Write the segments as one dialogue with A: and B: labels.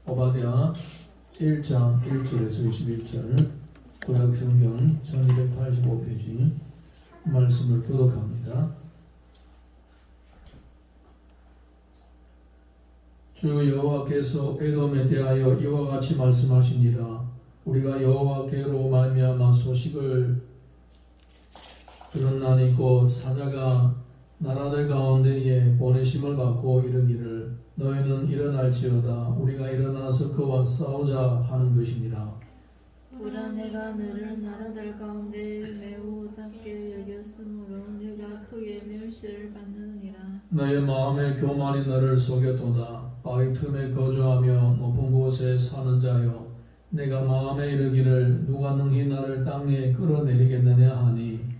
A: 오바댜 1장 1절에서 21절 구약성경 1285페이지 말씀을 교독합니다. 주 여호와께서 에돔에 대하여 이와 같이 말씀하시니라. 우리가 여호와께로 말미암아 소식을 들었나니 곧 사자가 나라들 가운데에 보내심을 받고 이르기를 너희는 일어날지어다. 우리가 일어나서 그와 싸우자 하는 것이니라.
B: 보라 내가 너를 나라들 가운데 매우 작게 여겼으므로 네가 크게 멸시를 받느니라.
A: 너의 마음의 교만이 너를 속였도다. 바위 틈에 거주하며 높은 곳에 사는 자여, 내가 마음에 이르기를 누가 능히 나를 땅에 끌어내리겠느냐 하니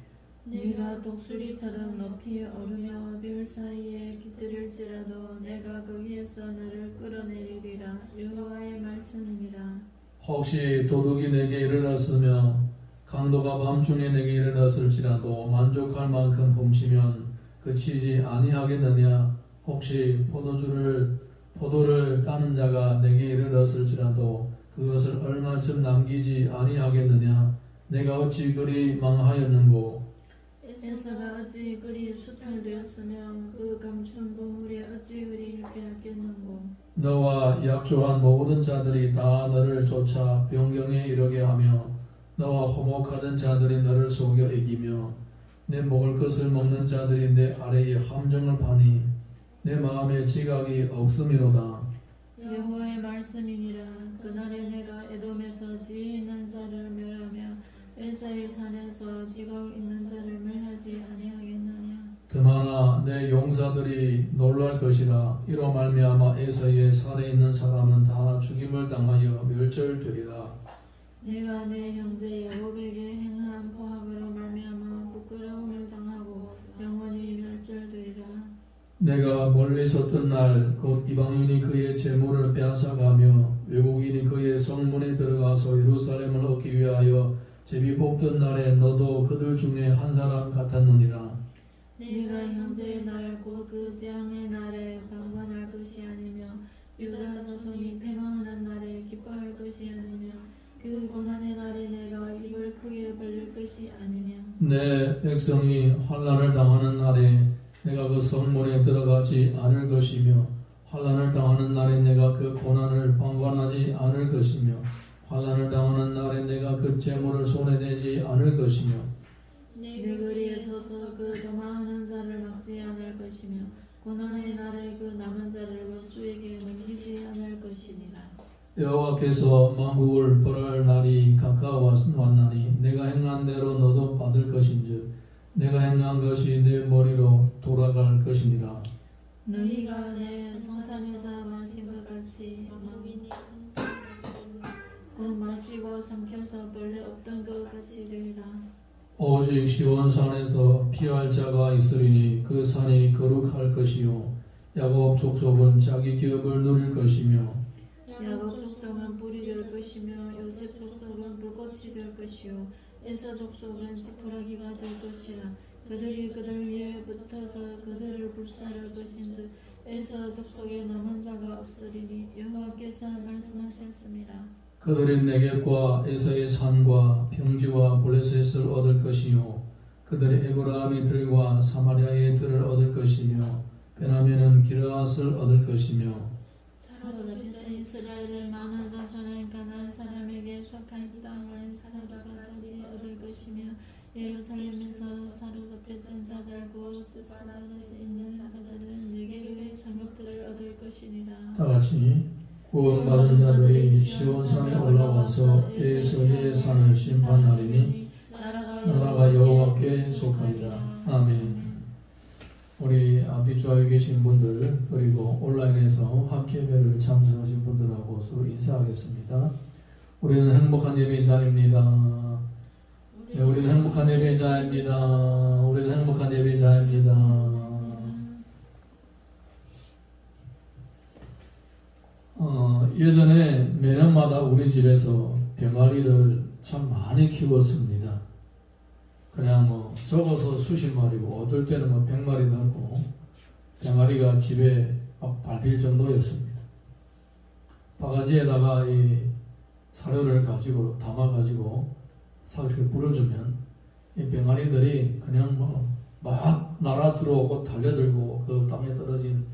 B: 네가 독수리처럼 높이 오르며 별 사이에 깃들일지라도 내가 거기에서 너를 끌어내리리라. 여호와의 말씀이니라.
A: 혹시 도둑이 내게 이르렀으며 강도가 밤중에 내게 이르렀을지라도 만족할 만큼 훔치면 그치지 아니하겠느냐. 혹시 포도를 따는 자가 내게 이르렀을지라도 그것을 얼마쯤 남기지 아니하겠느냐. 내가 어찌 그리 망하였는고.
B: 에서가 어찌 그리 수탈되었으며 그 감춘 보물이 어찌 그리 빼앗겼는고.
A: 너와 약조한 모든 자들이 다 너를 쫓아 변경에 이르게 하며 너와 호목하던 자들이 너를 속여 이기며 내 먹을 것을 먹는 자들이 내 아래에 함정을 파니 내 마음에 지각이 없음이로다.
B: 여호와의 말씀이니라. 그날에 내가 에돔에서 지혜 있는 자를 멸하며 에서의 산에서 지각 있는 자를 멸하지 아니하겠느냐.
A: 드마나 내 용사들이 놀랄 것이라. 이로 말미암아 에서의 산에 있는 사람은 다 죽임을 당하여 멸절되리라.
B: 내가 내 형제 야곱에게 행한 포악으로 말미암아 부끄러움을 당하고 영원히 멸절되리라.
A: 내가 멀리 섰던 날 곧 이방인이 그의 재물을 빼앗아가며 외국인이 그의 성문에 들어가서 예루살렘을 얻기 위하여 제비 뽑던 날에 너도 그들 중에 한 사람 같았느니라.
B: 네가 형제의 날 곧 그 재앙의 날에 방관할 것이 아니며 유다 자손이 패망하는 날에 기뻐할 것이 아니며 그 고난의 날에 내가 입을 크게 벌릴 것이 아니며
A: 내 백성이 환난을 당하는 날에 내가 그 성문에 들어가지 않을 것이며 환난을 당하는 날에 내가 그 고난을 방관하지 않을 것이며 환난을 당하는 날에 내가 그 재물을 손에 대지 않을 것이며
B: 내 거리에 서서 그 도망하는 자를 막지 않을 것이며 고난의 날에 그 남은 자를 원수에게 넘기지 않을 것이니라.
A: 여호와께서 만국을 벌할 날이 가까워왔나니 내가 행한 대로 너도 받을 것인즉 내가 행한 것이 내 머리로 돌아갈 것이니라.
B: 너희가 내 성산에서 마신 것 같이 어머니니 곧 마시고 삼켜서 벌레 없던 것 같이 되리라.
A: 오직 시온산에서 피할 자가 있으리니 그 산이 거룩할 것이요 야곱 족속은 자기 기업을 누릴 것이며
B: 야곱 족속은 불이 될 것이며 요셉 족속은 불꽃이 될 것이요 에서 족속은 지푸라기가 될 것이라. 그들이 그들 위에 붙어서 그들을 불살할 것인즉 에서 족속에 남은 자가 없으리니 여호와께서 말씀하셨습니다.
A: 그들이 네겝과 에서의 산과 평지와 블레셋을 얻을 것이요 그들이 에브라임의 들과 사마리아의 들을 얻을 것이며 베냐민은 기르앗을 얻을 것이며
B: 사로잡힌 이스라엘의 많은 자손은 가나안 사람에게 속한 땅을 사로잡아다시 얻을 것이며 예루살렘에서 사로잡혔던 자들 곧 스바라에 있는 자들은 네겝의 성읍들을 얻을 것이니라.
A: 다같이 구원받은 자들이 시온산에 올라와서 에서의 산을 심판하리니 나라가 여호와께 속하리라. 아멘. 우리 아비주에 계신 분들 그리고 온라인에서 함께 예배를 참석하신 분들하고 서로 인사하겠습니다. 우리는 행복한 예배자입니다. 네, 우리는 행복한 예배자입니다. 우리는 행복한 예배자입니다. 예전에 매년마다 우리 집에서 병아리를 참 많이 키웠습니다. 그냥 적어서 수십 마리고 어떨 때는 100마리 넘고 병아리가 집에 밟힐 정도였습니다. 바가지 가지에다가 이 사료를 가지고 담아가지고 이렇게 뿌려주면 이 병아리들이 그냥 막 날아 들어오고 달려들고 그 땅에 떨어진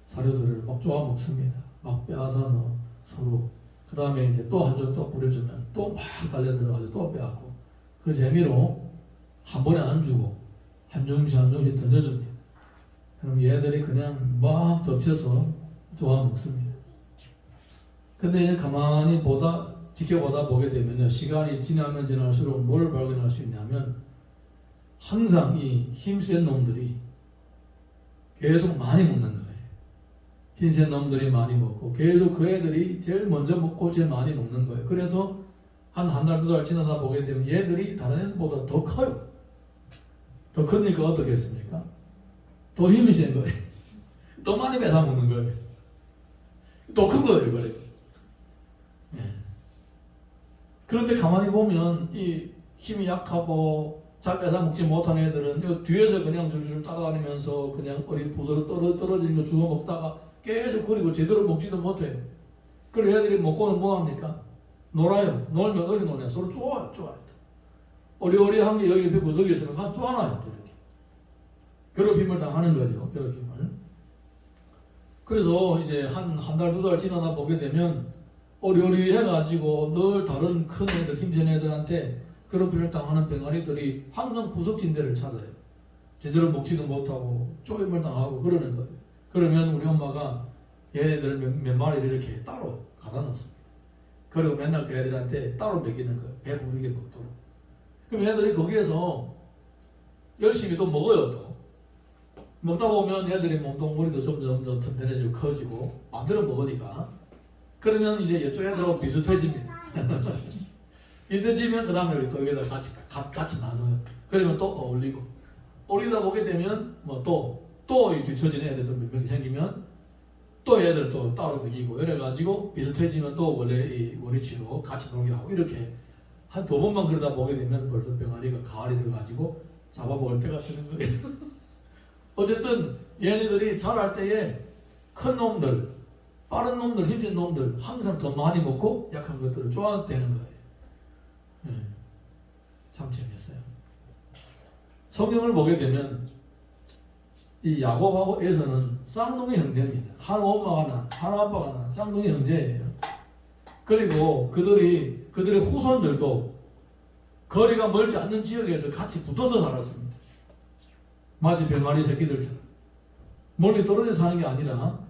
A: 사료들을 막 쪼아 먹습니다. 막 빼앗아서 서로. 그 다음에 이제 또 한 점 또 뿌려주면 또 막 달려들어가지고 또 빼앗고, 그 재미로 한 번에 안 주고 한 조금씩 한 조금씩 던져줍니다. 그럼 얘들이 그냥 막 덮쳐서 쪼아 먹습니다. 근데 이제 가만히 지켜보다 보게 되면요, 시간이 지나면 지날수록 뭘 발견할 수 있냐면 항상 이 힘센 놈들이 계속 많이 먹는 거예요. 힘센 놈들이 많이 먹고 계속 그 애들이 제일 먼저 먹고 제일 많이 먹는 거예요. 그래서 한 달, 두 달 지나다 보게 되면 얘들이 다른 애들보다 더 커요. 더 크니까 어떻게 했습니까? 더 힘이 센 거예요. 더 많이 뺏어 먹는 거예요. 더 큰 거예요, 그래. 그런데 가만히 보면 이 힘이 약하고 잘 뺏어 먹지 못한 애들은 요 뒤에서 그냥 줄줄 따라다니면서 그냥 어리 부스러 떨어지는 거 주워 먹다가 계속 그리고 제대로 먹지도 못해. 그래 애들이 먹고는 뭐합니까? 놀아요. 놀면 어디 노냐? 서로 쪼아요. 어리어리한 게 여기 구석에 있으면 가서 쪼아놔요. 또 이렇게 괴롭힘을 당하는 거죠. 괴롭힘을. 그래서 이제 한 달, 두 달 지나다 보게 되면 어리어리해가지고 늘 다른 큰 애들, 힘센 애들한테 괴롭힘을 당하는 병아리들이 항상 구석진대를 찾아요. 제대로 먹지도 못하고 쪼임을 당하고 그러는 거예요. 그러면 우리 엄마가 얘네들 몇 마리를 이렇게 따로 갖다 놓습니다. 그리고 맨날 그 애들한테 따로 먹이는 거예요. 배부르게 먹도록. 그럼 얘들이 거기에서 열심히 또 먹어요. 또 먹다 보면 애들이 몸뚱아리도 점점 튼튼해지고 커지고 마음대로 먹으니까. 그러면 이제 이쪽 애들하고 비슷해집니다. 비슷해지면 그 다음에 또 여기다 같이 나눠요. 그러면 또 어울리다 보게 되면 또 이 뒤처진 애들도 몇 명이 생기면 또 애들 또 따로 먹이고 이래가지고 비슷해지면 또 원래 이 원위치로 같이 놀게 하고 이렇게 한 두 번만 그러다 보게 되면 벌써 병아리가 가을이 돼가지고 잡아먹을 때가 되는 거예요. 어쨌든 얘네들이 자랄 때에 큰 놈들, 빠른 놈들, 힘센 놈들 항상 더 많이 먹고 약한 것들을 쪼아대는 거예요. 참 재밌어요. 성경을 보게 되면 이 야곱하고 에서는 쌍둥이 형제입니다. 한 엄마가 한 아빠가 난 쌍둥이 형제예요. 그리고 그들의 후손들도 거리가 멀지 않는 지역에서 같이 붙어서 살았습니다. 마치 병아리 새끼들처럼 멀리 떨어져 사는 게 아니라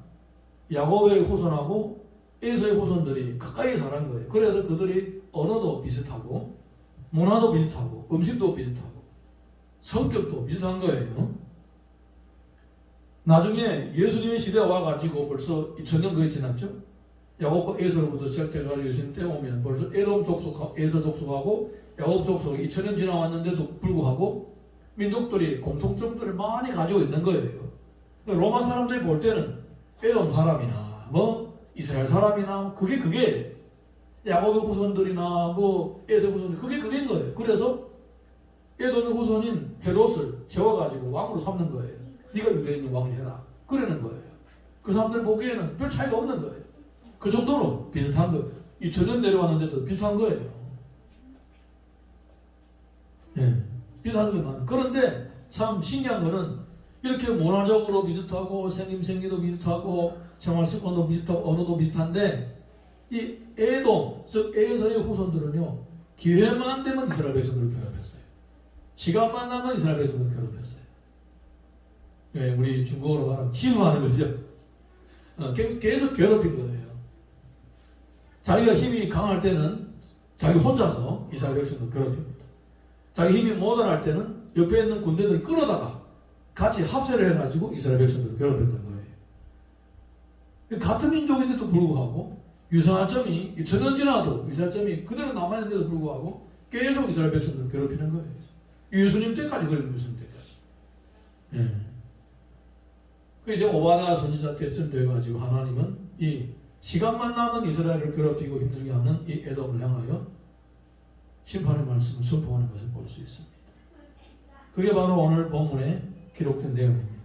A: 야곱의 후손하고 에서의 후손들이 가까이 살은 거예요. 그래서 그들이 언어도 비슷하고 문화도 비슷하고 음식도 비슷하고 성격도 비슷한 거예요. 나중에 예수님의 시대에 와가지고 벌써 2000년 거의 지났죠. 야곱과 에서로부터 시작돼가지고 예수님 때 오면 벌써 에돔 족속하고 에서 족속하고 야곱 족속이 2000년 지나왔는데도 불구하고 민족들이 공통점들을 많이 가지고 있는 거예요. 로마 사람들이 볼 때는 에돔 사람이나 이스라엘 사람이나 그게 야곱의 후손들이나 에서 후손들 그게인 거예요. 그래서 에돔의 후손인 헤롯을 세워가지고 왕으로 삼는 거예요. 네가 유대인 왕이 해라. 그러는 거예요. 그 사람들 보기에는 별 차이가 없는 거예요. 그 정도로 비슷한 거예요. 2000년 내려왔는데도 비슷한 거예요. 비슷한 거예요. 그런데 참 신기한 거는 이렇게 문화적으로 비슷하고 생김생기도 비슷하고 생활 습관도 비슷하고 언어도 비슷한데 이 에돔, 즉 에서의 후손들은요, 기회만 되면 이스라엘 백성들을 괴롭혔어요. 시간만 나면 이스라엘 백성들을 괴롭혔어요. 우리 중국어로 말하면 치수하는 거죠. 계속 괴롭힌 거예요. 자기가 힘이 강할 때는 자기 혼자서 이스라엘 백성들 괴롭힙니다. 자기 힘이 모자랄 때는 옆에 있는 군대들을 끌어다가 같이 합세를 해가지고 이스라엘 백성들을 괴롭혔던 거예요. 같은 민족인데도 불구하고 유사한 점이 2000년 지나도 유사한 점이 그대로 남아있는데도 불구하고 계속 이스라엘 백성들을 괴롭히는 거예요. 예수님 때까지 그래요. 예수님 때까지. 그 이제 오바댜 선지자 때쯤 돼가지고 하나님은 이 시간만 남은 이스라엘을 괴롭히고 힘들게 하는 이 에돔을 향하여 심판의 말씀을 선포하는 것을 볼 수 있습니다. 그게 바로 오늘 본문에 기록된 내용입니다.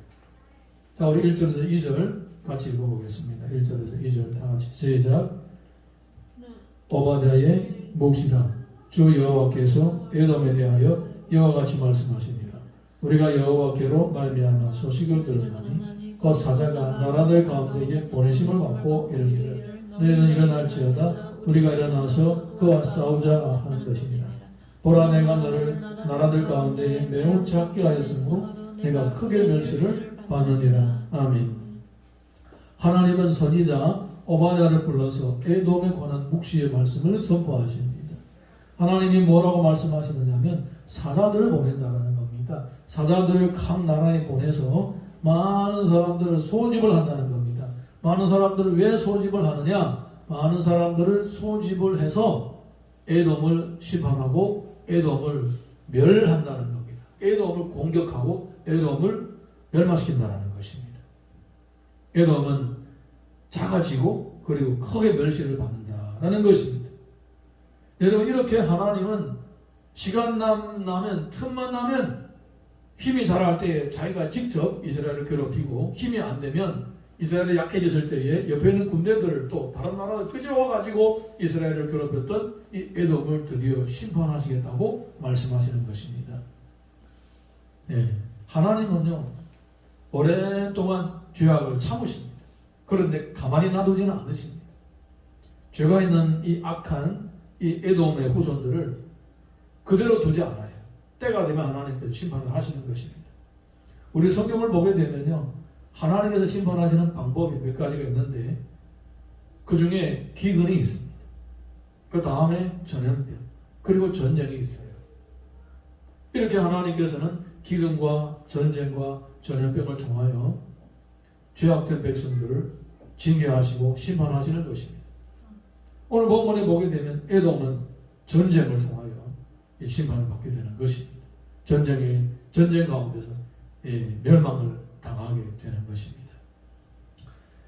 A: 자, 우리 1절에서 2절 같이 읽어보겠습니다. 1절에서 2절 다 같이 시작. 오바댜의 묵시라. 주 여호와께서 에돔에 대하여 이와 같이 말씀하시니라. 우리가 여호와께로 말미암아 소식을 들었나니 곧 사자가 나라들 가운데에 보내심을 받고 이르기를 너희는 일어날지어다 우리가 일어나서 그와 싸우자 하는 것이니라. 보라 내가 너를 나라들 가운데에 매우 작게 하였으므로 내가 크게 멸시를 받느니라. 아멘. 하나님은 선지자 오바댜를 불러서 에돔에 관한 묵시의 말씀을 선포하십니다. 하나님이 뭐라고 말씀하시느냐면 사자들을 보낸다라는 겁니다. 사자들을 각 나라에 보내서 많은 사람들을 소집을 한다는 겁니다. 많은 사람들을 왜 소집을 하느냐? 많은 사람들을 소집을 해서 에돔을 심판하고 에돔을 멸한다는 겁니다. 에돔을 공격하고 에돔을 멸망시킨다는 것입니다. 에돔은 작아지고 그리고 크게 멸시를 받는다라는 것입니다. 여러분 이렇게 하나님은 시간 나면 틈만 나면 힘이 자랄 때에 자기가 직접 이스라엘을 괴롭히고 힘이 안 되면 이스라엘이 약해졌을 때에 옆에 있는 군대들을 또 다른 나라를 끄집어 가지고 이스라엘을 괴롭혔던 이 에돔을 드디어 심판하시겠다고 말씀하시는 것입니다. 예, 하나님은요 오랫동안 죄악을 참으십니다. 그런데 가만히 놔두지는 않으십니다. 죄가 있는 이 악한 이 에돔의 후손들을 그대로 두지 않아요. 때가 되면 하나님께서 심판을 하시는 것입니다. 우리 성경을 보게 되면요 하나님께서 심판하시는 방법이 몇 가지가 있는데 그 중에 기근이 있습니다. 그 다음에 전염병 그리고 전쟁이 있어요. 이렇게 하나님께서는 기근과 전쟁과 전염병을 통하여 죄악된 백성들을 징계하시고 심판하시는 것입니다. 오늘 본문에 보게 되면 에돔은 전쟁을 통하여 이 심판을 받게 되는 것입니다. 전쟁 가운데서 멸망을 당하게 되는 것입니다.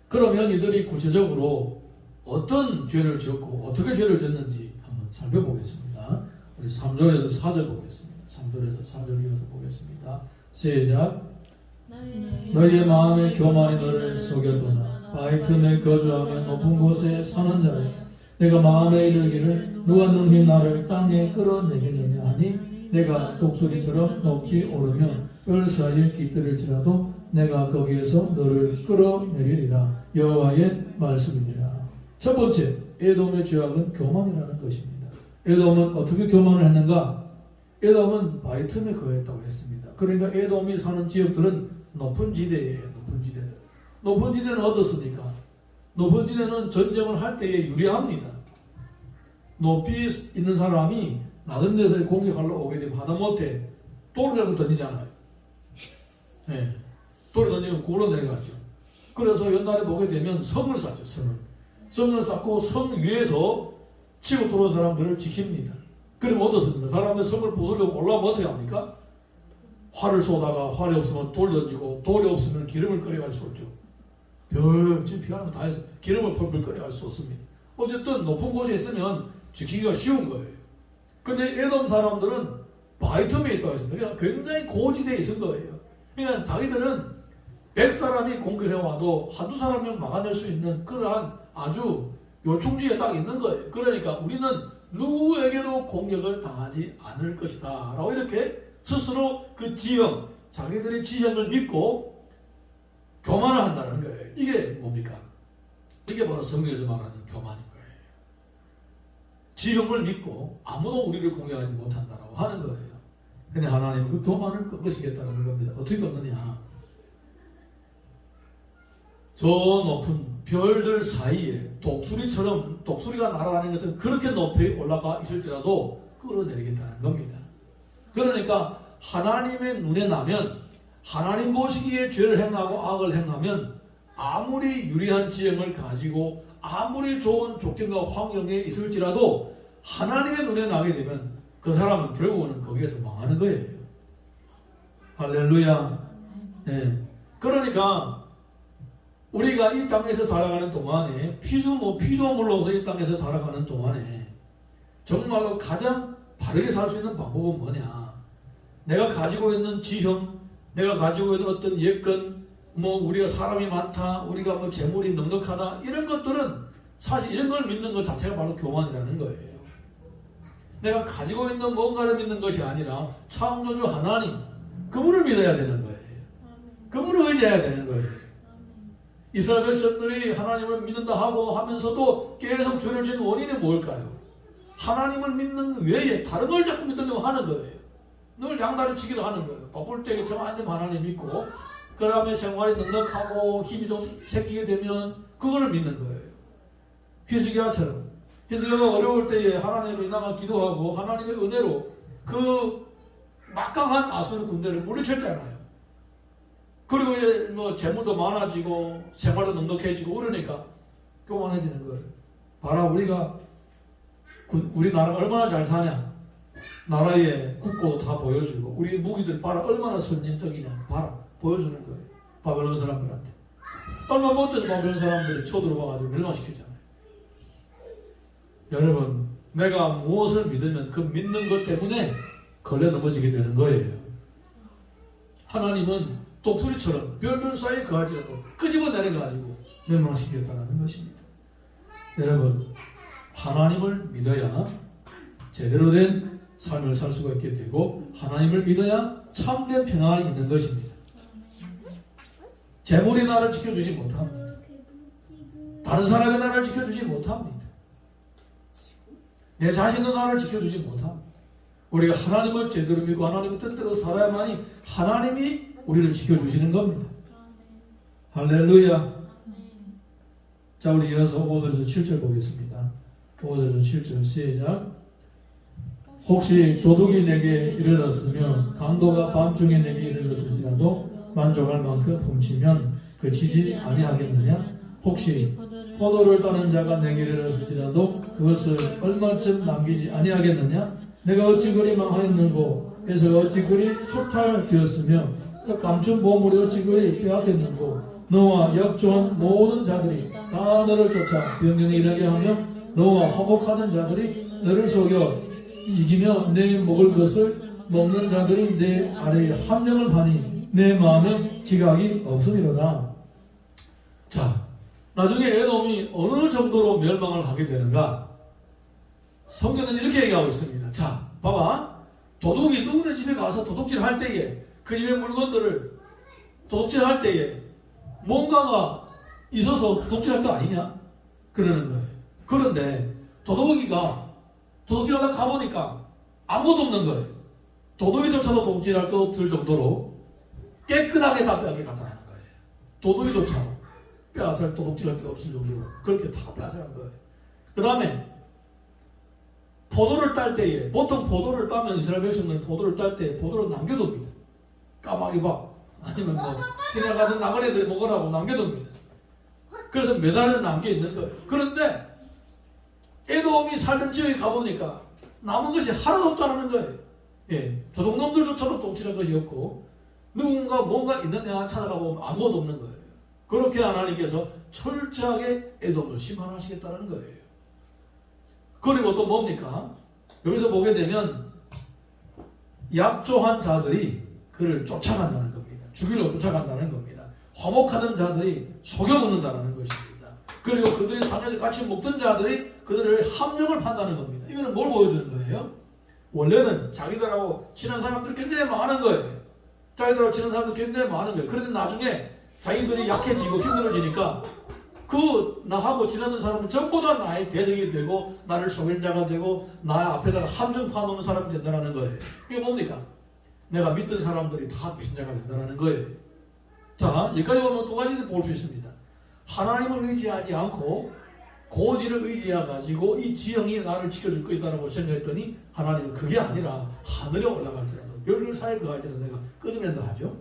A: 그러면 이들이 구체적으로 어떤 죄를 지었고 어떻게 죄를 졌는지 한번 살펴보겠습니다. 우리 3절에서 4절 보겠습니다. 3절에서 4절 이어서 보겠습니다. 시작. 너희의 마음에 교만이 너를 속여도나 바위 틈에 거주하며 높은 곳에 사는 자여 내가 마음에 이르기를 누가 능히 나를 땅에 끌어내겠느냐 하니 내가 독수리처럼 높이 오르며 별 사이에 깃들일지라도 내가 거기에서 너를 끌어내리리라. 여호와의 말씀이니라. 첫 번째 에돔의 죄악은 교만이라는 것입니다. 에돔은 어떻게 교만을 했는가? 에돔은 바위 틈에 거했다고 했습니다. 그러니까 에돔이 사는 지역들은 높은 지대예요. 높은 지대들. 높은 지대는 어떻습니까? 높은 지대는 전쟁을 할 때에 유리합니다. 높이 있는 사람이 낮은 데서 공격하러 오게 되면 하다못해 돌을 던지잖아요. 네. 돌을 던지면 굴러 내려가죠. 그래서 옛날에 보게 되면 성을 쌓죠. 성을 쌓고 성 위에서 치고 들어온 사람들을 지킵니다. 그러면 어떻습니까? 사람들 성을 부수려고 올라오면 어떻게 합니까? 활을 쏘다가 활이 없으면 돌 던지고 돌이 없으면 기름을 끓여가지고 쏘죠. 지금 피하는 거 다 해서 기름을 펄펄 끓여가지고 쏘습니다. 어쨌든 높은 곳에 있으면 지키기가 쉬운 거예요. 근데 에돔 사람들은 바위 틈에 있다고 했습니다. 그러니까 굉장히 고지대에 있은 거예요. 그러니까 자기들은 100사람이 공격해와도 한두 사람이면 막아낼 수 있는 그러한 아주 요충지에 딱 있는 거예요. 그러니까 우리는 누구에게도 공격을 당하지 않을 것이다 라고 이렇게 스스로 그 지형, 자기들의 지형을 믿고 교만을 한다는 거예요. 이게 뭡니까? 이게 바로 성경에서 말하는 교만인 거예요. 지형을 믿고 아무도 우리를 공격하지 못한다라고 하는 거예요. 근데 하나님은 그 교만을 꺾으시겠다는 겁니다. 어떻게 꺾느냐? 저 높은 별들 사이에 독수리가 날아다니는 것은 그렇게 높이 올라가 있을지라도 끌어내리겠다는 겁니다. 그러니까 하나님의 눈에 나면, 하나님 보시기에 죄를 행하고 악을 행하면 아무리 유리한 지형을 가지고 아무리 좋은 조건과 환경에 있을지라도 하나님의 눈에 나게 되면 그 사람은 결국은 거기에서 망하는 거예요. 할렐루야. 네. 그러니까 우리가 이 땅에서 살아가는 동안에 피조물로서 이 땅에서 살아가는 동안에 정말로 가장 바르게 살 수 있는 방법은 뭐냐? 내가 가지고 있는 지형, 내가 가지고 있는 어떤 예건, 우리가 사람이 많다, 우리가 재물이 넉넉하다, 이런 것들은 사실 이런 걸 믿는 것 자체가 바로 교만이라는 거예요. 내가 가지고 있는 뭔가를 믿는 것이 아니라 창조주 하나님, 그분을 믿어야 되는 거예요. 그분을 의지해야 되는 거예요. 이스라엘 백성들이 하나님을 믿는다 하고 하면서도 계속 죄를 지은 원인이 뭘까요? 하나님을 믿는 외에 다른 걸 자꾸 믿으려고 하는 거예요. 늘 양다리 치기를 하는 거예요. 바쁠 때 정하님 하나님 믿고 그 다음에 생활이 넉넉하고 힘이 좀 생기게 되면 그거를 믿는 거예요. 히스기야처럼 히스기야가 어려울 때에 하나님을 나가 기도하고 하나님의 은혜로 그 막강한 아수르 군대를 물리쳤잖아요. 그리고 이제 뭐 재물도 많아지고 생활도 넉넉해지고 그러니까 교만해지는 거예요. 봐라, 우리나라가 얼마나 잘 사냐. 나라의 국고도 다 보여주고 우리 무기들 봐라 얼마나 선진적이냐. 봐라, 보여주는 거예요. 바벨론 사람들한테. 얼마 못해서 바벨론 사람들이 쳐들어와가지고 멸망시켰잖아요. 여러분, 내가 무엇을 믿으면 그 믿는 것 때문에 걸려 넘어지게 되는 거예요. 하나님은 독수리처럼 별별 사이에 거할지라도 끄집어 내려가지고 멸망시켰다는 것입니다. 여러분, 하나님을 믿어야 제대로 된 삶을 살 수가 있게 되고 하나님을 믿어야 참된 평안이 있는 것입니다. 재물이 나를 지켜주지 못합니다. 다른 사람이 나를 지켜주지 못합니다. 내 자신도 나를 지켜주지 못합니다. 우리가 하나님을 제대로 믿고 하나님의 뜻대로 살아야만이 하나님이 우리를 지켜주시는 겁니다. 할렐루야. 자, 우리 이어서 5절에서 7절 보겠습니다. 5절에서 7절 시작. 혹시 도둑이 내게 이르렀으며 강도가 밤중에 내게 이르렀을지라도 만족할 만큼 훔치면 그치지 아니하겠느냐? 혹시 포도를 따는 자가 내게 이르렀을지라도 그것을 얼마쯤 남기지 아니하겠느냐? 내가 어찌 그리 망하였는고 해서 어찌 그리 소탈되었으며 감춘 보물이 어찌 그리 빼앗겼는고 너와 역조한 모든 자들이 다 너를 쫓아 변경에 이르게 하며 너와 화목하던 자들이 너를 속여 이기며 내 먹을 것을 먹는 자들이 내 아래에 함정을 하니 내 마음에 지각이 없음이로다. 자, 나중에 에돔이 어느 정도로 멸망을 하게 되는가? 성경은 이렇게 얘기하고 있습니다. 자, 봐봐. 도둑이 누구네 집에 가서 도둑질 할 때에 그 집의 물건들을 도둑질 할 때에 뭔가가 있어서 도둑질할 거 아니냐? 그러는 거예요. 그런데 도둑이가 도둑질하다 가보니까 아무것도 없는 거예요. 도둑이조차도 도둑질할 거 없을 정도로 깨끗하게 다 빼앗겨 갔다는 거예요. 도둑이조차도 빼앗을 도둑질할 게 없을 정도로 그렇게 다 빼앗아간 거예요. 그 다음에 포도를 딸 때에 보통 포도를 따면 이스라엘 백성들은 포도를 딸 때 포도를 남겨둡니다. 까마귀 밥 아니면 뭐 지나가던 나그네들이 먹으라고 남겨둡니다. 그래서 매달려 남겨있는 거예요. 그런데 에돔이 살던 지역에 가보니까 남은 것이 하나도 없다는 거예요. 예, 도둑놈들조차도 도둑질한 것이 없고 누군가 뭔가 있느냐 찾아가보면 아무것도 없는 거예요. 그렇게 하나님께서 철저하게 에돔을 심판하시겠다는 거예요. 그리고 또 뭡니까? 여기서 보게 되면 약조한 자들이 그를 쫓아간다는 겁니다. 죽이려고 쫓아간다는 겁니다. 화목하던 자들이 속여먹는다는 것입니다. 그리고 그들이 살면서 같이 먹던 자들이 그들을 함정을 판다는 겁니다. 이거는 뭘 보여주는 거예요? 원래는 자기들하고 친한 사람들이 굉장히 많은 거예요. 자기들하고 친한 사람들이 굉장히 많은 거예요. 그런데 나중에 자기들이 약해지고 힘들어지니까 나하고 지나던 사람은 전부 다 나의 대적이 되고 나를 속인 자가 되고 나 앞에다가 함정 파놓는 사람이 된다는 거예요. 이게 뭡니까? 내가 믿던 사람들이 다 배신자가 된다는 거예요. 자, 여기까지 보면 두 가지를 볼 수 있습니다. 하나님을 의지하지 않고 고지를 의지해가지고 이 지형이 나를 지켜줄 것이다라고 생각했더니 하나님은 그게 아니라 하늘에 올라갈지라도 별들 사이에 거할지라도 내가 끊어낸다 하죠.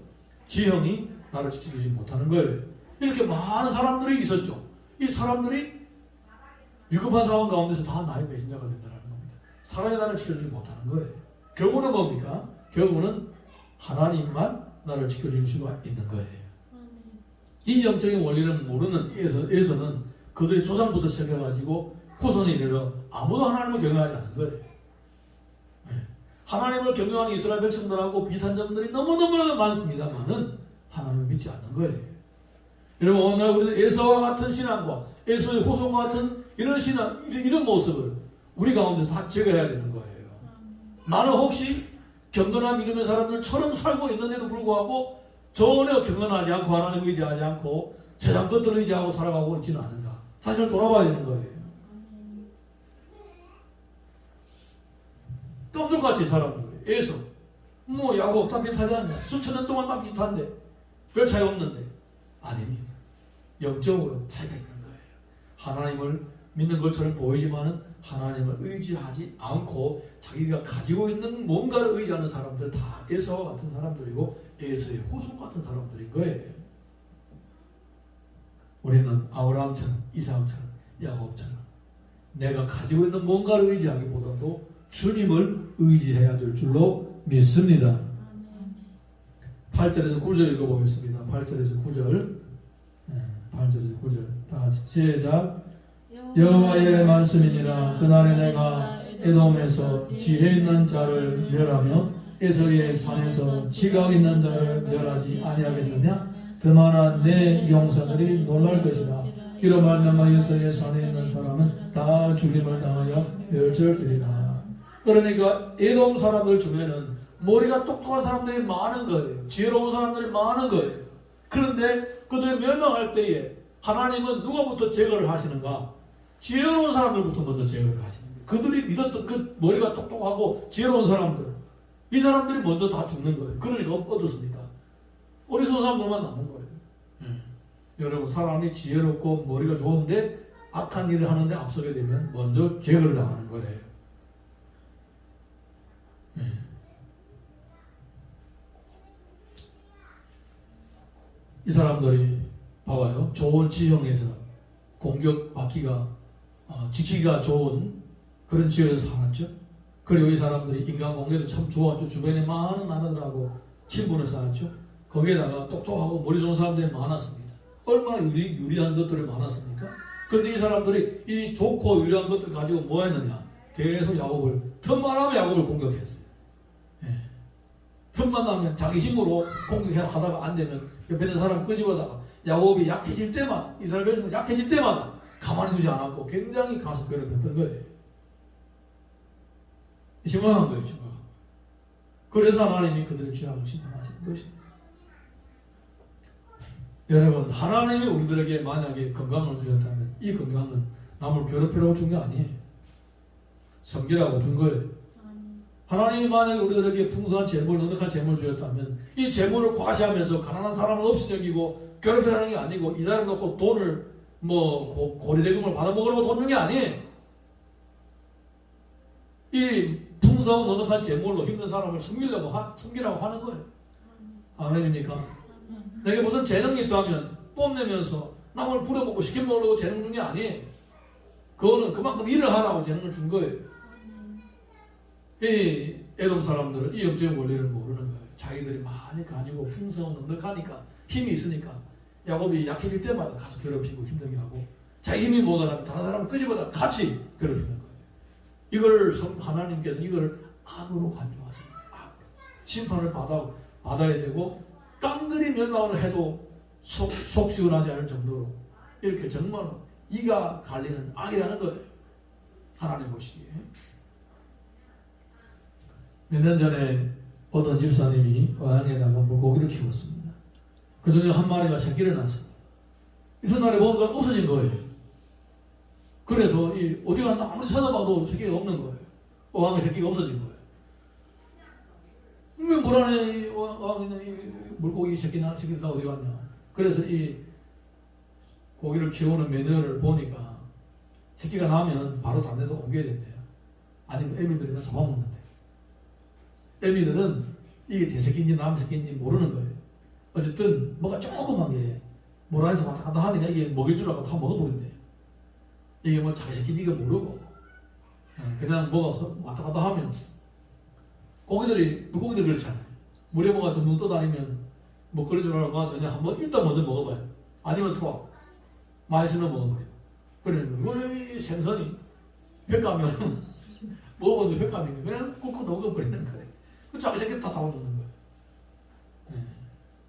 A: 지형이 나를 지켜주지 못하는 거예요. 이렇게 많은 사람들이 있었죠. 이 사람들이 위급한 상황 가운데서 다 나의 배신자가 된다는 겁니다. 사람이 나를 지켜주지 못하는 거예요. 결국은 뭡니까? 결국은 하나님만 나를 지켜줄 수가 있는 거예요. 이 영적인 원리를 모르는 에서는 그들이 조상부터 시작해가지고 후손에 이르러 아무도 하나님을 경외하지 않는 거예요. 하나님을 경외하는 이스라엘 백성들하고 비슷한 점들이 너무너무 많습니다만은 하나님을 믿지 않는 거예요. 여러분, 오늘 우리는 에서와 같은 신앙과 에서의 후손과 같은 이런 신앙, 이런 모습을 우리 가운데 다 제거해야 되는 거예요. 나는 혹시 경건한 믿음의 사람들처럼 살고 있는데도 불구하고 전혀 경건하지 않고 하나님 의지하지 않고 세상 것들을 의지하고 살아가고 있지는 않은가. 사실을 돌아봐야 되는 거예요. 깜짝같이 사람들이 애서 뭐 야곱 다 비슷하지 않냐. 수천 년 동안 다 비슷한데 별 차이 없는데 아닙니다. 영적으로 차이가 있는 거예요. 하나님을 믿는 것처럼 보이지만은 하나님을 의지하지 않고 자기가 가지고 있는 뭔가를 의지하는 사람들 다 에서와 같은 사람들이고 에서의 후손 같은 사람들인 거예요. 우리는 아브라함처럼 이삭처럼 야곱처럼 내가 가지고 있는 뭔가를 의지하기보다도 주님을 의지해야 될 줄로 믿습니다. 8절에서 9절 읽어보겠습니다. 8절에서 9절 8절에서 9절 다 같이 시작. 여호와의 말씀이니라. 그날에 내가 에돔에서 지혜 있는 자를 멸하며 에서의 산에서 지각 있는 자를 멸하지 아니하겠느냐. 드마나 내 용사들이 놀랄 것이라. 이로 말미암아 에서의 산에 있는 사람은 다 죽임을 당하여 멸절되리라. 그러니까 에돔 사람들 중에는 머리가 똑똑한 사람들이 많은 거예요. 지혜로운 사람들이 많은 거예요. 그런데 그들이 멸망할 때에 하나님은 누가부터 제거를 하시는가? 지혜로운 사람들부터 먼저 제거를 하시는 거예요. 그들이 믿었던 그 머리가 똑똑하고 지혜로운 사람들, 이 사람들이 먼저 다 죽는 거예요. 그러니까 어떻습니까? 어리석은 사람들만 남은 거예요. 여러분, 사람이 지혜롭고 머리가 좋은데 악한 일을 하는데 앞서게 되면 먼저 제거를 당하는 거예요. 이 사람들이 봐봐요. 좋은 지형에서 공격받기가 지키기가 좋은 그런 지역에서 살았죠. 그리고 이 사람들이 인간관계도 참 좋았죠. 주변에 많은 나라들하고 친분을 쌓았죠. 거기에다가 똑똑하고 머리 좋은 사람들이 많았습니다. 얼마나 유리한 것들이 많았습니까? 그런데 이 사람들이 이 좋고 유리한 것들 가지고 뭐 했느냐? 계속 야곱을, 틈만 하면 야곱을 공격했어요. 틈만 나면 자기 힘으로 공격하다가 안 되면 옆에 있는 사람 끄집어다가 야곱이 약해질 때마다, 이스라엘 백성이 약해질 때마다 가만히 두지 않았고 굉장히 가서 괴롭혔던 거예요. 심각한 거예요, 심각한. 그래서 하나님이 그들의 죄악을 심판하시는 것입니다. 여러분, 하나님이 우리들에게 만약에 건강을 주셨다면 이 건강은 남을 괴롭히라고 준 게 아니에요. 섬기라고 준 거예요. 하나님이 만약에 우리들에게 풍성한 재물, 넉넉한 재물을 주셨다면 이 재물을 과시하면서 가난한 사람을 없이 여기고 괴롭히라는 게 아니고 이 사람 놓고 돈을 고리대금을 받아먹으라고 돈 준 게 아니에요. 이 풍성한 넉넉한 재물로 힘든 사람을 섬기라고 하는 거예요. 아멘입니까? 내게 무슨 재능이 있다면 뽐내면서 남을 부려먹고 시켜먹으려고 재능 준 게 아니에요. 그거는 그만큼 일을 하라고 재능을 준 거예요. 이 에돔 사람들은 이 영적인 원리를 모르는 거예요. 자기들이 많이 가지고 풍성한 넉넉하니까 힘이 있으니까 야곱이 약해질 때마다 가서 괴롭히고 힘들게 하고 자기 힘이 모자라면 다른 사람 끄집어다 같이 괴롭히는 거예요. 이걸 하나님께서 이걸 악으로 간주하십니다. 악. 심판을 받아야 되고 깡그리 멸망을 해도 속 시원하지 않을 정도로 이렇게 정말로 이가 갈리는 악이라는 거예요. 하나님 보시기에. 몇 년 전에 어떤 집사님이 어항에다가 물고기를 키웠습니다. 그 중에 한 마리가 새끼를 낳았어요. 이튿날에 뭔가 없어진 거예요. 그래서 어디 갔나 아무리 찾아봐도 새끼가 없는 거예요. 어항에 새끼가 없어진 거예요. 물 안에 어항에 있는 물고기 새끼들 다 어디 갔냐. 그래서 이 고기를 키우는 매너를 보니까 새끼가 나면 바로 다른 데도 옮겨야 된대요. 아니면 애미들이 다 잡아먹는데. 애미들은 이게 제 새끼인지 남 새끼인지 모르는 거예요. 어쨌든 뭐가 조그만 게 물 안에서 왔다 갔다 하니까 이게 먹일 줄 알고 다 먹어버린대요. 이게 뭐 자기 새끼인지 이거 모르고 그냥 뭐가 왔다 갔다 하면 물고기들이 그렇잖아요. 물에 뭐가 둥둥 떠다니면 뭐 그런 줄 알고 가서 그냥 한번 일단 먼저 먹어봐요. 아니면 투하. 맛있으면 먹어버려요. 그러면 이 생선이 횟감이면 먹어봐도 횟감이면 그냥 꾹꾹 넣어버리는 거예요. 자기 새끼 다 잡아먹는 거예요.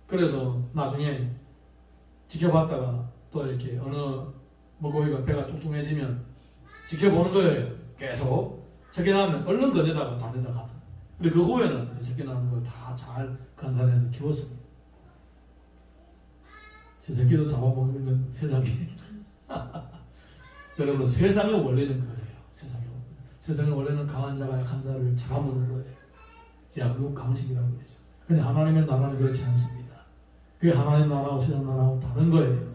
A: 그래서 나중에 지켜봤다가 또 이렇게 어느 물고기가 배가 뚱뚱해지면 지켜보는 거예요. 계속 새끼 낳으면 얼른 건네다가 다 된다 가다. 근데 그 후에는 새끼 낳는 걸 다 잘 간살해서 키웠습니다. 제 새끼도 잡아먹는 세상이 여러분 세상의 원리는 그래요. 세상의 원리는 강한 자가 약한 자를 잡아먹는 거예요. 야구 강식이라고 그러죠. 근데 하나님의 나라는 그렇지 않습니다. 그게 하나님 나라하고 세상 나라하고 다른 거예요.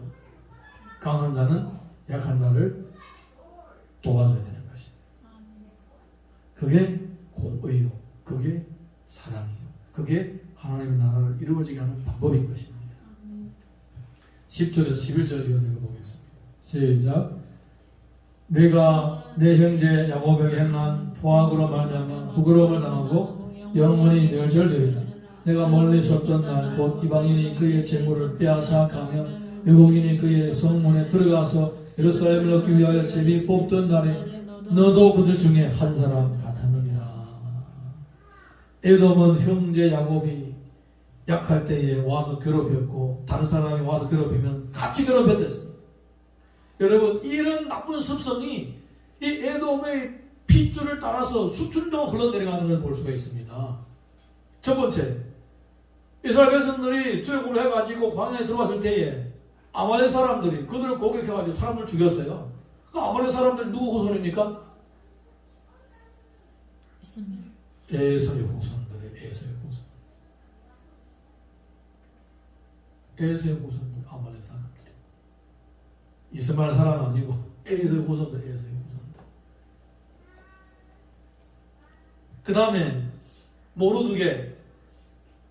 A: 강한 자는 약한 자를 도와줘야 되는 것입니다. 그게 공의요. 그게 사랑이요. 그게 하나님의 나라를 이루어지게 하는 방법인 것입니다. 10절에서 11절 이어서 읽어보겠습니다. 시작. 내가 내 형제 야곱에게 행한 포악으로 말미암아 부끄러움을 당하고 영원히 멸절되리라. 내가 멀리 섰던 날 곧 이방인이 그의 재물을 빼앗아가며 외국인이 그의 성문에 들어가서 예루살렘을 얻기 위하여 제비 뽑던 날에 너도 그들 중에 한 사람 같았느니라. 에돔은 형제 야곱이 약할 때에 와서 괴롭혔고 다른 사람이 와서 괴롭히면 같이 괴롭혔댔습니다. 여러분 이런 나쁜 습성이 이 에돔의 핏줄을 따라서 수천도 흘러내려가는 걸 볼 수가 있습니다. 첫 번째, 이스라엘 백성들이 출애굽을 해가지고 광야에 들어갔을 때에 아말렉 사람들이 그들을 공격해가지고 사람을 죽였어요. 그 아말렉 사람들이 누구 후손입니까? 에서의 후손들의 에서의 후손. 에서의 후손들 아말렉 사람들. 이스마엘 사람 아니고 에서의 후손들 에서의 후손들. 그 다음에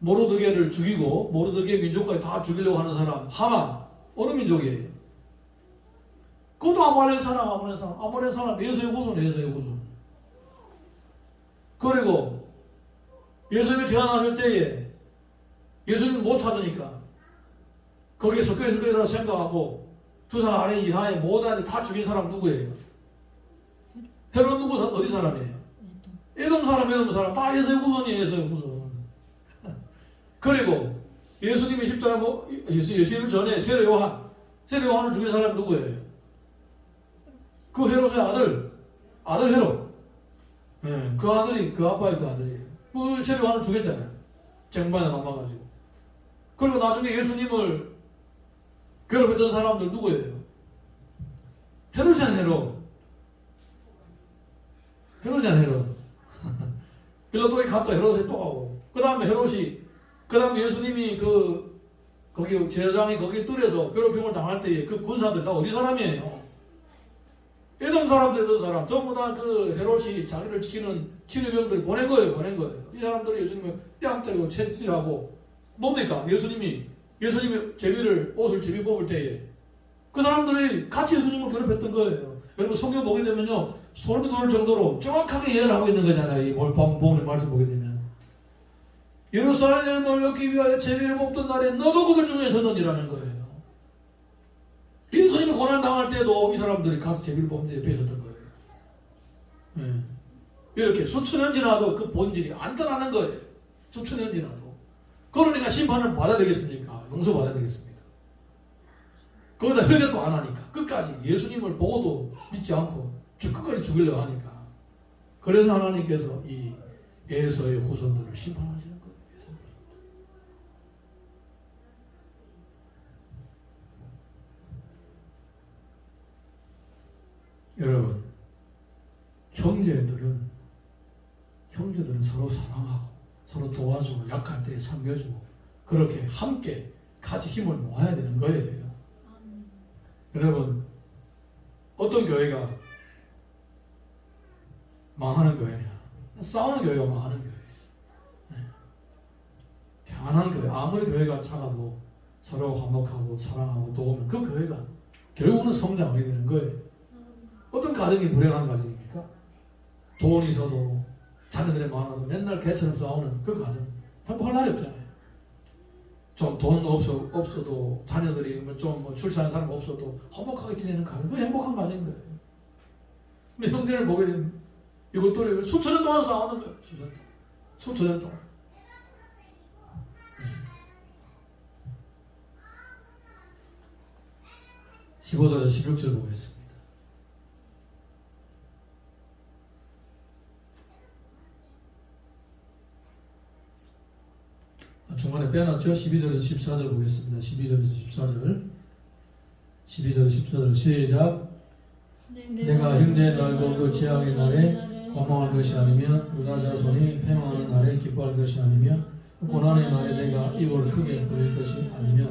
A: 모르드게를 죽이고 모르드게 민족까지 다 죽이려고 하는 사람 하만 어느 민족이에요? 그것도 아말렉 사람 에서의 후손. 그리고 예수님이 태어났을 때에 예수님 못 찾으니까 거기에 섞여 있으라 생각하고 두 사람 아래 이하에 모든 다 죽인 사람 누구예요? 헤롯 어디 사람이에요? 에돔 사람 다 에서의 후손. 그리고 예수님이 십자가 예수님 전에 세례 요한을 죽인 사람 누구예요? 그 헤롯의 아들 헤롯. 예, 그 아들이 그 아빠의 그 아들이에요. 그 세례 요한을 죽였잖아요. 쟁반에 담아가지고. 그리고 나중에 예수님을 괴롭혔던 사람들 누구예요? 헤롯이란 헤롯. 빌라도에 갔다 헤롯에 또 가고. 그 다음에 예수님이 거기 제사장이 거기 뜰에서 괴롭힘을 당할 때에 그 군사들 다 어디 사람이에요? 에돔 사람. 전부 다 그 헤롯이 자기를 지키는 치료병들 보낸 거예요. 이 사람들이 예수님을 뺨 때리고 채찍질하고 뭡니까? 예수님이 옷을 제비 뽑을 때에 그 사람들이 같이 예수님을 괴롭혔던 거예요. 여러분 성경 보게 되면요 소름이 돋을 정도로 정확하게 예언을 하고 있는 거잖아요. 이 본문의 말씀 보게 되면 예루살렘을 얻기 위하여 제비를 뽑던 날에 너도 그들 중에 서느니라는 거예요. 예수님이 고난당할 때도 이 사람들이 가서 제비를 뽑는 데 옆에 있었던 거예요. 이렇게 수천 년 지나도 그 본질이 안 떠나는 거예요. 수천 년 지나도. 그러니까 심판을 받아야 되겠습니까? 용서받아야 되겠습니까? 거기다 회개도 안 하니까 끝까지 예수님을 보고도 믿지 않고 끝까지 죽이려고 하니까 그래서 하나님께서 이 에서의 후손들을 심판하시는 거예요. 여러분 형제들은 서로 사랑하고 서로 도와주고 약할 때 섬겨주고 그렇게 함께 같이 힘을 모아야 되는 거예요. 여러분 어떤 교회가 망하는 교회냐? 싸우는 교회가 망하는 교회. 평안한 교회. 아무리 교회가 작아도 서로 화목하고 사랑하고 도우면 그 교회가 결국은 성장하게 되는 거예요. 어떤 가정이 불행한 가정입니까? 돈이 있어도 자녀들이 많아도 맨날 개처럼 싸우는 그 가정 행복할 날이 없잖아요. 좀 돈 없어도 자녀들이 좀 출세하는 사람 없어도 화목하게 지내는 가정, 그 행복한 가정인 거예요. 근데 형제를 보게 되면 이것들이 수천 년 동안 싸우는 거예요. 수천 년 동안. 15절에서 16절 보겠습니다. 중간에 빼놨죠? 12절에서 14절 보겠습니다. 12절에서 14절. 12절에서 14절 시작. 내가 형제의 날과 그 재앙의 날에 관망할 것이 아니며 유다 자손이 패망하는 날에 기뻐할 것이 아니며 고난의 날에 내가 입을 크게 벌릴 것이 아니며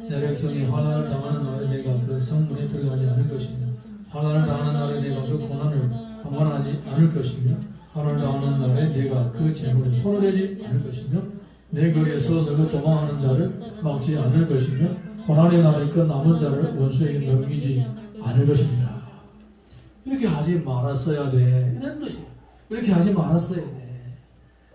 A: 내 백성이 환난을 당하는 날에 내가 그 성문에 들어가지 않을 것이며 환난을 당하는 날에 내가 그 고난을 방관하지 않을 것이며 환난을 당하는 날에 내가 그 재물에 손을 대지 않을 것이며 내 거리에 서서 그 도망하는 자를 막지 않을 것이며 고난의 날에 그 남은 자를 원수에게 넘기지 않을 것입니다. 이렇게 하지 말았어야 돼. 이런 뜻이에요. 이렇게 하지 말았어야 돼.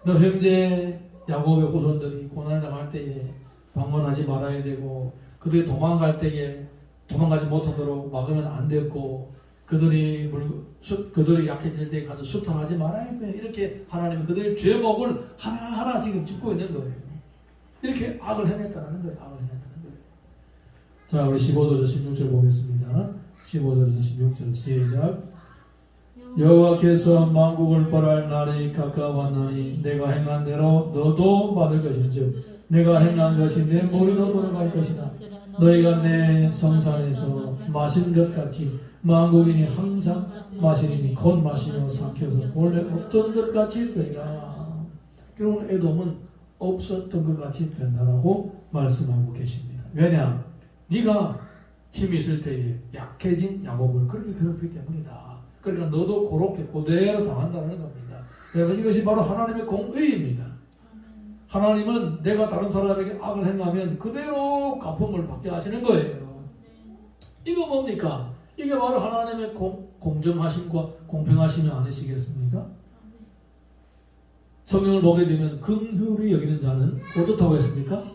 A: 너 형제 야곱의 후손들이 고난을 당할 때에 방문하지 말아야 되고 그들이 도망갈 때에 도망가지 못하도록 막으면 안 됐고 그들이 약해질 때 가서 수탈하지 말아야 돼. 이렇게 하나님은 그들의 죄목을 하나하나 지금 짚고 있는 거예요. 이렇게 악을 행했다는 거예요. 악을 행했다는 거예요. 자, 우리 15절에서 16절 보겠습니다. 15절에서 16절 시작. 여호와께서 만국을 벌할 날이 가까웠나니 내가 행한 대로 너도 받을 것인즉 내가 행한 것이 내 머리로 돌아갈 것이다. 너희가 내 성산에서 마신 것 같이 만국인이 항상 마시리니 곧 마시며 삼켜서 본래 없던 것 같이 되리라. 결국은 에돔은 없었던 것 같이 된다라고 말씀하고 계십니다. 왜냐? 네가 힘이 있을 때에 약해진 야곱을 그렇게 괴롭히기 때문이다. 그러니까 너도 그렇게 그대로 당한다는 겁니다. 여러분, 이것이 바로 하나님의 공의입니다. 하나님은 내가 다른 사람에게 악을 행하면 그대로 갚음을 받게 하시는 거예요. 이거 뭡니까? 이게 바로 하나님의 공정하심과 공평하심이 아니시겠습니까? 성경을 보게 되면 긍휼히 여기는 자는 어떻다고 했습니까?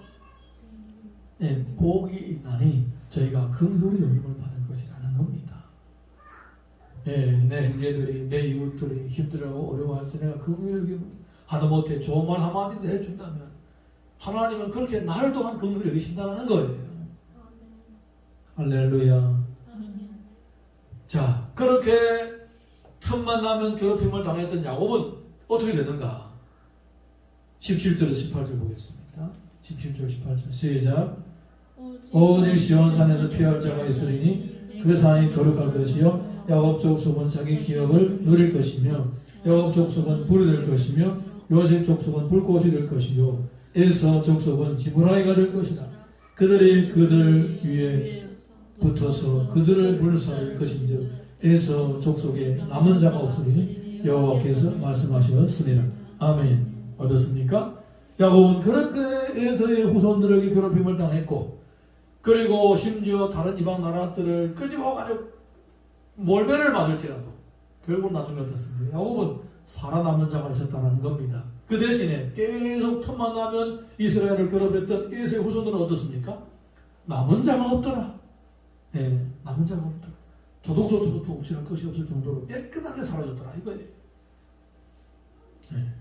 A: 예, 복이 있나니 저희가 긍휼히 여김을 받을 것이라는 겁니다. 예, 내 형제들이 내 이웃들이 힘들어하고 어려워할 때 내가 긍휼히 여김을 하다못해 좋은 말 한마디도 해준다면 하나님은 그렇게 나를 또한 긍휼히 여기신다는 거예요. 할렐루야. 자, 그렇게 틈만 나면 괴롭힘을 당했던 야곱은 어떻게 되는가? 17절에서 18절 보겠습니다. 17절 18절 시작. 오직 시온산에서 피할 자가 있으리니 그 산이 거룩할 것이요 야곱 족속은 자기 기업을 누릴 것이며 야곱 족속은 불이 될 것이며 요셉 족속은 불꽃이 될 것이요 에서 족속은 지브라이가 될 것이다. 그들이 그들 위에 붙어서 그들을 불살릴 것인즉 에서 족속에 남은 자가 없으리니 여호와께서 말씀하셨습니다. 아멘. 어떻습니까? 야곱은 그렇게 에서의 후손들에게 괴롭힘을 당했고 그리고 심지어 다른 이방 나라들을 끄집어가지고 몰매를 맞을지라도 결국 나중에 어떻습니까? 야곱은 살아남은 자가 있었다는 겁니다. 그 대신에 계속 틈만 나면 이스라엘을 괴롭혔던 에서의 후손들은 어떻습니까? 남은 자가 없더라. 네, 남은 자가 없더라. 도둑조차도 도둑질할 것이 없을 정도로 깨끗하게 사라졌더라 이거예요. 네.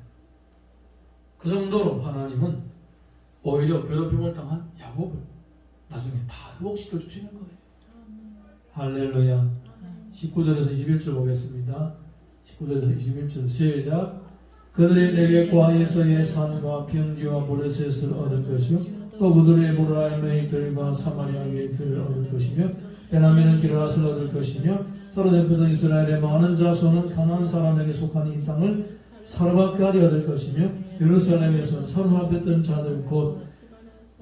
A: 그 정도로 하나님은 오히려 괴롭힘을 당한 야곱을 나중에 다 회복시켜 주시는 거예요. 할렐루야. 19절에서 21절 보겠습니다. 19절에서 21절 시작. 그들이 내게 과에서의 산과 평지와 블레셋을 얻을 것이요 또 그들의 에브라임의 들과 사마리아의 들을 얻을 것이며 베냐민은 기르앗을 얻을 것이며 사로잡혔던 이스라엘의 많은 자손은 가나안 사람에게 속한 이 땅을 사르밧까지 얻을 것이며 예루살렘에서 사로잡혔던 자들 곧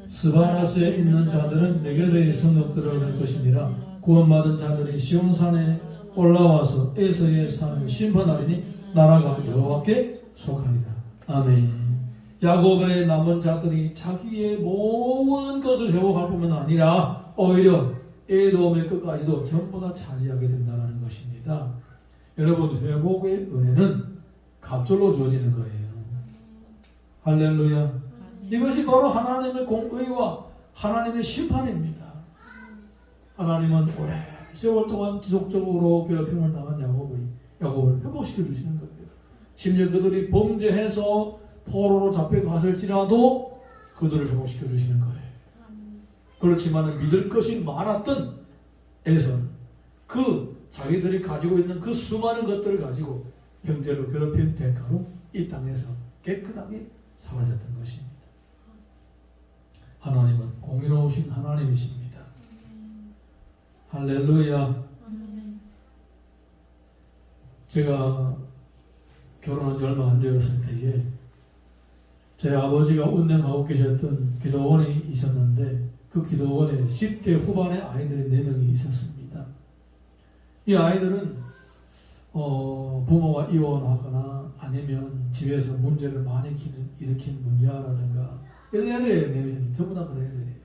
A: 스바라스에 있는 자들은 네게베의 성읍들을 얻을 것이니라. 구원받은 자들이 시온산에 올라와서 에서의 산을 심판하리니 나라가 여호와께 속하리라. 아멘. 야곱의 남은 자들이 자기의 모든 것을 회복할 뿐만 아니라 오히려 에돔의 끝까지도 전부 다 차지하게 된다는 것입니다. 여러분, 회복의 은혜는 갑절로 주어지는 거예요. 할렐루야. 이것이 바로 하나님의 공의와 하나님의 심판입니다. 하나님은 오랜 세월 동안 지속적으로 괴롭힘을 당한 야곱을 회복시켜 주시는 거예요. 심지어 그들이 범죄해서 포로로 잡혀갔을지라도 그들을 회복시켜 주시는 거예요. 그렇지만 믿을 것이 많았던 에서는 그 자기들이 가지고 있는 그 수많은 것들을 가지고 형제를 괴롭힌 대가로 이 땅에서 깨끗하게 사라졌던 것입니다. 하나님은 공의로우신 하나님이십니다. 할렐루야.
B: 아멘.
A: 제가 결혼한 지 얼마 안 되었을 때에 제 아버지가 운영하고 계셨던 기도원이 있었는데 그 기도원에 10대 후반의 아이들이 4명이 있었습니다. 이 아이들은 부모가 이혼하거나 아니면 집에서 문제를 많이 일으킨 문제라든가 이런 애들이에요. 4명이 전부 다 그런 애들이에요.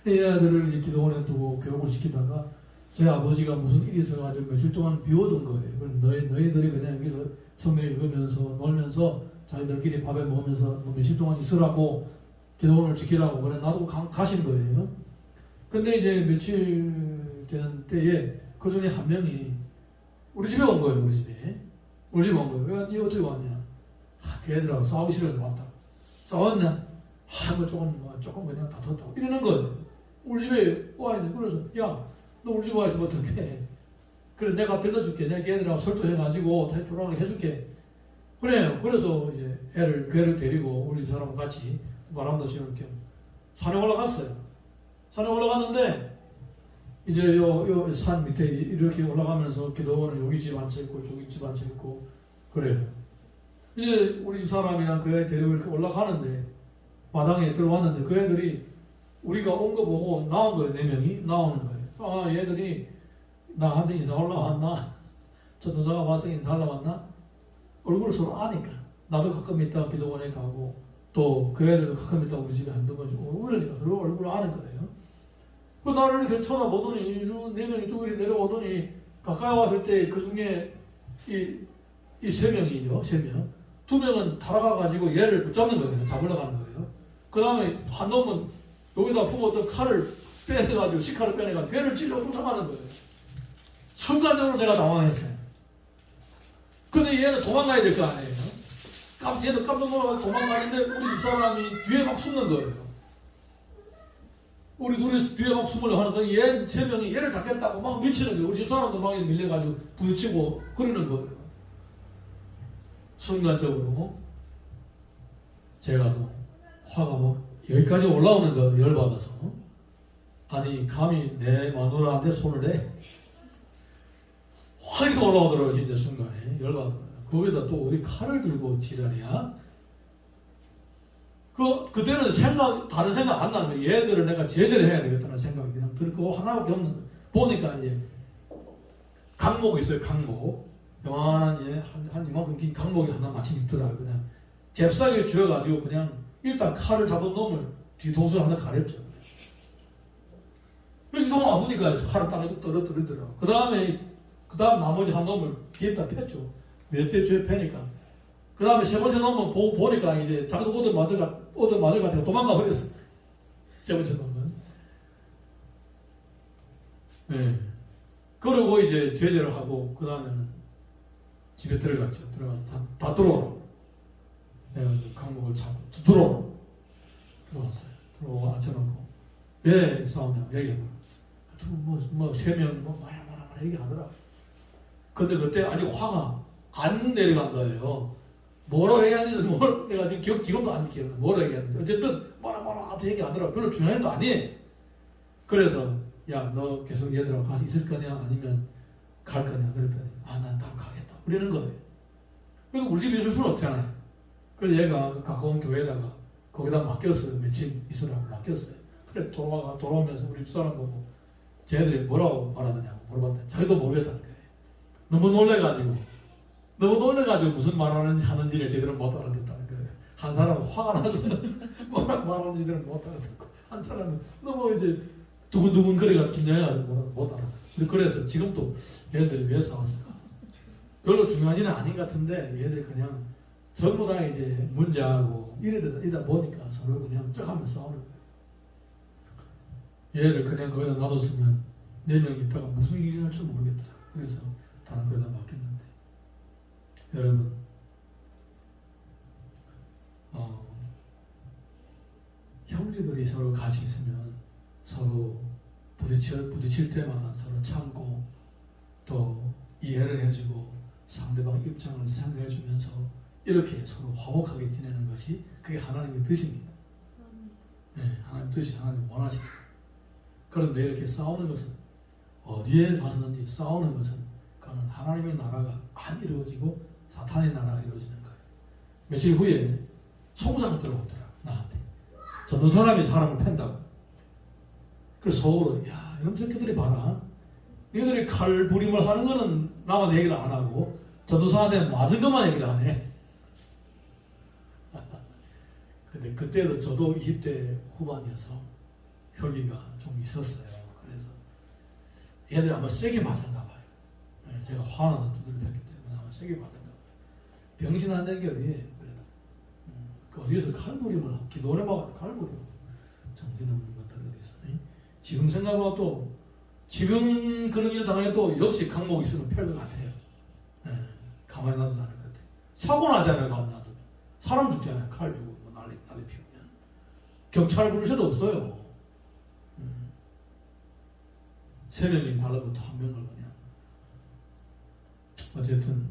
A: 이 애들을 이제 기도원에 두고 교육을 시키다가 저희 아버지가 무슨 일이 있어가지고 며칠 동안 비워둔 거예요. 그럼 너희들이 그냥 여기서 성경 읽으면서 놀면서 자기들끼리 밥에 먹으면서 뭐 며칠 동안 있으라고 기도원을 지키라고 그래 놔두고 가신 거예요. 근데 이제 며칠 된 때에 그 중에 한 명이 우리 집에 온 거예요. 우리 집에 온 거예요. 왜 니 어떻게 왔냐? 걔들하고 싸우기 싫어서 왔다. 싸웠냐? 뭐 조금 그냥 다퉜다고 이러는 거예요. 우리 집에 와 있네. 그래서 야, 너 우리 집에 와 있으면 어떡해? 그래 내가 들려줄게. 내가 걔들하고 설득해가지고 다시 돌아가게 해줄게. 그래요. 그래서 이제 걔를 데리고 우리 집 사람 같이 바람도 쐬는 겸 산에 올라갔어요. 산에 올라갔는데 이제 요 산 밑에 이렇게 올라가면서 기도원은 여기 집 앉혀 있고 저기 집 앉혀 있고 그래요. 이제 우리 집 사람이랑 그 애 데리고 이렇게 올라가는데 마당에 들어왔는데 그 애들이 우리가 온 거 보고 나온 거예요. 4명이 나오는 거예요. 아 얘들이 나한테 인사하려고 왔나? 전도사가 와서 인사하려고 왔나? 얼굴을 서로 아니까 나도 가끔 있다 기도원에 가고 또 그 애들도 가끔 있다 우리 집에 한두 번씩 오고 그러니까 그리고 얼굴을 아는 거예요. 그 나를 이렇게 쳐다보더니 4명이 쭉 이렇게 내려오더니 가까이 왔을 때 그 중에 이 3명이죠. 3명. 2명은 달아가가지고 얘를 붙잡는 거예요. 잡으러 가는 거예요. 그 다음에 한 놈은 여기다 품었던 칼을 빼내가지고 식칼을 빼내가지고 걔를 찔러 쫓아가는 거예요. 순간적으로 제가 당황했어요. 근데 얘는 도망가야 될 거 아니에요. 얘도 깜짝 놀라가지고 도망가는데 우리 집사람이 뒤에 막 숨는 거예요. 우리 둘이 뒤에 막 숨으려고 하는데 얘 3명이 얘를 잡겠다고 막 밀치는 거예요. 우리 집사람도 막 밀려가지고 부딪히고 그러는 거예요. 순간적으로 제가 또 화가 막 여기까지 올라오는 거예요. 열받아서. 아니 감히 내 마누라한테 손을 내? 확 올라오더라고요. 진짜 순간에 열받아요. 거기다 또 어디 칼을 들고 지랄이야? 그때는 다른 생각 안 나는 거예요. 얘들을 내가 제대로 해야 되겠다는 생각이 그냥 들고 하나밖에 없는 거예요. 보니까 이제 강목이 있어요. 강목. 요만한 한 이만큼 긴 강목이 하나 마침 있더라고요. 그냥 잽싸게 쥐어가지고 그냥 일단 칼을 잡은 놈을 뒤통수를 하나 가렸죠. 뒤통수 아프니까 칼을 따라쭉 떨어뜨리더라고요. 그 다음 나머지 한 놈을 뒤에다 폈죠. 몇 대 주에 패니까. 그 다음에 3번째 놈은 보니까 이제 자기도 얻어맞을 것 같아서 도망가 버렸어. 3번째 놈은. 네. 그러고 이제 제재를 하고, 그 다음에는 집에 들어갔죠. 들어가서 다 들어오라고. 내가 그 강목을 잡고 들어오라고. 들어왔어요. 들어오고 앉혀놓고. 왜 싸우냐고 얘기해봐. 3명 마야 얘기하더라. 근데 그때 아직 화가 안 내려간 거예요. 뭐라고 얘기하는지 내가 지금 지금도 안 기억나. 뭐라고 얘기하는지. 어쨌든 뭐라 또 얘기하더라고. 별로 중요한 일도 아니에요. 그래서 야 너 계속 얘들하고 가서 있을 거냐 아니면 갈 거냐 그랬더니 난 다 가겠다. 그러는 거예요. 그러니까 우리 집에 있을 수는 없잖아요. 그래서 얘가 그 가까운 교회에다가 거기다 맡겼어요. 며칠 있으라고 맡겼어요. 그래 돌아오면서 우리 집사람 보고 쟤들이 뭐라고 말하더냐고 물어봤더니 자기도 모르겠다는 거예요. 너무 놀래가지고 무슨 하는지를 제대로 못 알아듣다는 거예요. 한 사람은 화가 나서 뭐라고 말하는지를 못 알아듣고 한 사람은 너무 이제 두근두근 거려가지고 긴장해가지고 못 알아듣고. 그래서 지금도 얘들이 왜 싸웠을까? 별로 중요한 일은 아닌 것 같은데 얘들이 그냥 전부 다 이제 문제하고 이러다 보니까 서로 그냥 쩍하면 싸우는 거예요. 얘를 그냥 거기다 놔뒀으면 4명 있다가 무슨 일이 날지 모르겠더라. 그래서 다른 거에다 맡겼는데 여러분 형제들이 서로 같이 있으면 서로 부딪힐 때마다 서로 참고 또 이해를 해주고 상대방 입장을 생각해주면서 이렇게 서로 화목하게 지내는 것이 그게 하나님의 뜻입니다. 하나님 뜻이 하나님 원하시니까. 그런데 이렇게 싸우는 것은 어디에 가서든지 싸우는 것은 그는 하나님의 나라가 안 이루어지고 사탄의 나라가 이루어지는 거예요. 며칠 후에 송사가 들어오더라 나한테. 전도 사람이 사람을 팬다고. 그래서 속으로 야 이런 새끼들이 봐라. 너희들이 칼부림을 하는 거는 나만 얘기를 안 하고 전도사한테 맞은 것만 얘기를 하네. 근데 그때도 저도 20대 후반이어서 혈기가 좀 있었어요. 그래서 얘들이 아마 세게 맞았나 봐요. 제가 화나서 두드려 팼기 때문에 아마 세게 맞았나 봐요. 병신 안 된 게 어디에 그래도 그 어디에서 칼부림을 하고 기도원에 막아도 칼부림 정신없는 것들 어디서 지금 생각하면 또 지금 그런 일을 당해도 역시 강목이 있으면 펼 것 같아요. 가만히 놔두지 않을 것 같아요. 사고 나잖아요. 가만히 놔두면 사람 죽잖아요. 칼 주고 뭐 난리 피우면 경찰 부를 수도 없어요. 3명이 달라붙어 1명을 그냥. 어쨌든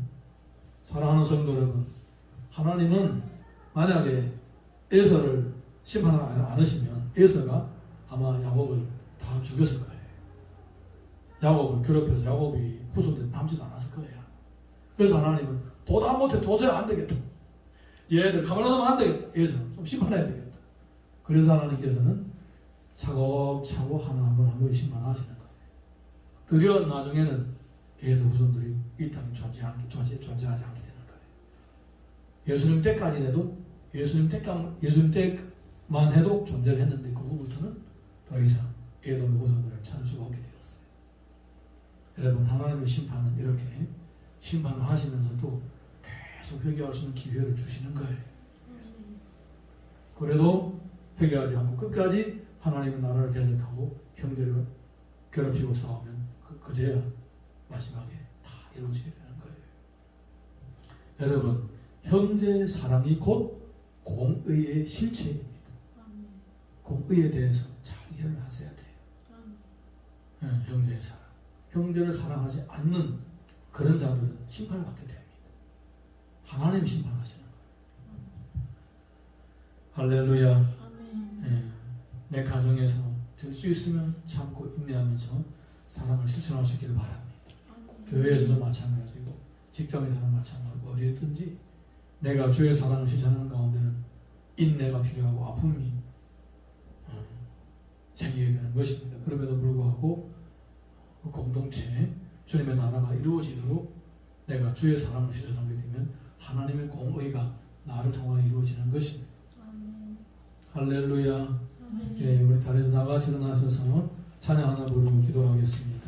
A: 사랑하는 성도 여러분, 하나님은 만약에 에서를 심판하지 않으시면 에서가 아마 야곱을 다 죽였을 거예요. 야곱을 괴롭혀서 야곱이 후손들이 남지도 않았을 거예요. 그래서 하나님은 도다 못해 도저히 안 되겠다. 얘들 가만히 놔두면 안 되겠다. 에서 좀 심판해야 되겠다. 그래서 하나님께서는 차곡차곡 한 번 심판하시는 거예요. 드디어 나중에는 에서 후손들이 이 땅에 존재하지 않게 되는 거예요. 예수님 때까지라도 예수님 때만 해도 존재를 했는데 그 후부터는 더 이상 에돔의 후손들을 찾을 수가 없게 되었어요. 여러분 하나님의 심판은 이렇게 심판을 하시면서도 계속 회개할 수 있는 기회를 주시는 거예요. 그래도 회개하지 않고 끝까지 하나님의 나라를 대적하고 형제를 괴롭히고 싸우면 그제야 마지막에 다 이루어지게 되는 거예요. 여러분 형제 사랑이 곧 공의의 실체입니다. 공의에 대해서 잘 이해를 하셔야 돼요. 형제의 사랑. 형제를 사랑하지 않는 그런 자들은 심판을 받게 됩니다. 하나님이 심판하시는 거예요. 할렐루야. 내 가정에서 될 수 있으면 참고 인내하면서 사랑을 실천할 수 있기를 바랍니다. 교회에서도 마찬가지고 직장에서는 마찬가지고 어디에든지 내가 주의 사랑을 실천하는 가운데는 인내가 필요하고 아픔이 생기게 되는 것입니다. 그럼에도 불구하고 공동체 주님의 나라가 이루어지도록 내가 주의 사랑을 실천하게 되면 하나님의 공의가 나를 통하여 이루어지는 것입니다. 할렐루야. 예, 우리 자리에서 나같이 일어나셔서 찬양 하나 부르고 기도하겠습니다.